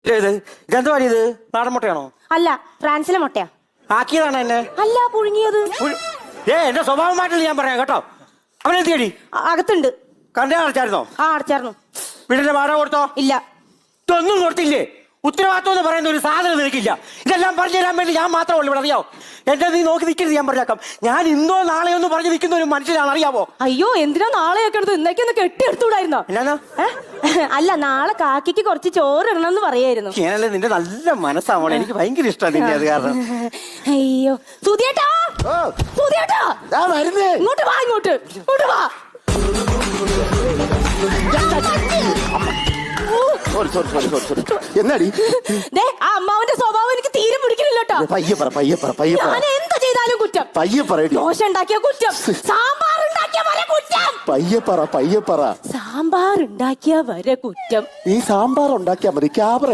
ഇതെന്തുവാ ഇത്? നാടൻ മുട്ടയാണോ? അല്ല, ഫ്രാൻസിലെ മുട്ടയാ. ആക്കിയതാണ് എന്നെ? അല്ല, പുഴുങ്ങിയത്. എന്റെ സ്വഭാവമായിട്ടില്ല ഞാൻ പറയാം കേട്ടോ. അവനെത്തിയടി? അകത്തുണ്ട്. കണ്ടേ അടച്ചായിരുന്നോ? ആ, അടച്ചായിരുന്നു. വീടിന്റെ വാടക കൊടുത്തോ? ഇല്ല. ഇതൊന്നും കൊടുത്തില്ലേ? ഉത്തരവാദിത്വം എന്ന് പറയുന്ന ഒരു സാധനം നിനക്കില്ല. ഇതെല്ലാം പറഞ്ഞു തരാൻ വേണ്ടി ഞാൻ മാത്രമേ ഉള്ളൂ ഇവിടെ, അറിയാവോ? എന്റെ നീ നോക്കി നിൽക്കരുത്, ഞാൻ പറഞ്ഞേക്കാം. ഞാൻ ഇന്നോ നാളെയോ എന്ന് പറഞ്ഞു നിൽക്കുന്ന ഒരു മനുഷ്യനാണ്, അറിയാവോ? അയ്യോ, എന്തിനാ നാളെയൊക്കെ എടുത്ത് ഇന്നേക്കൊന്ന് കെട്ടിയെടുത്തുകൂടായിരുന്നോ? എന്നാ? അല്ല, നാളെ കാക്കിക്ക് കുറച്ച് ചോറ് ഇടണമെന്ന് പറയായിരുന്നു. ഞാനല്ലേ, നിന്റെ നല്ല മനസ്സാവോളെ, എനിക്ക് ഭയങ്കര ഇഷ്ടമാണ് നിന്റെ അത് കാരണം. അയ്യോ, സുധിയേട്ടാ, സുധിയേട്ടാ, ഇങ്ങോട്ട് വാ, ഇങ്ങോട്ട് വാ. എന്നാടി ആ അമ്മാവന്റെ സ്വഭാവം എനിക്ക് തീരെ പിടിക്കുന്നില്ലോട്ടോ. ഞാൻ എന്ത് ചെയ്താലും കുറ്റം. ദോശ ഉണ്ടാക്കിയ കുറ്റം, സാമ്പാർ ഉണ്ടാക്കിയ വരെ കുറ്റം. പയ്യെ പറ സാമ്പാർ ഉണ്ടാക്കിയ വരെ കുറ്റം. ഈ സാമ്പാർ ഉണ്ടാക്കിയാ മതി, ക്യാമറ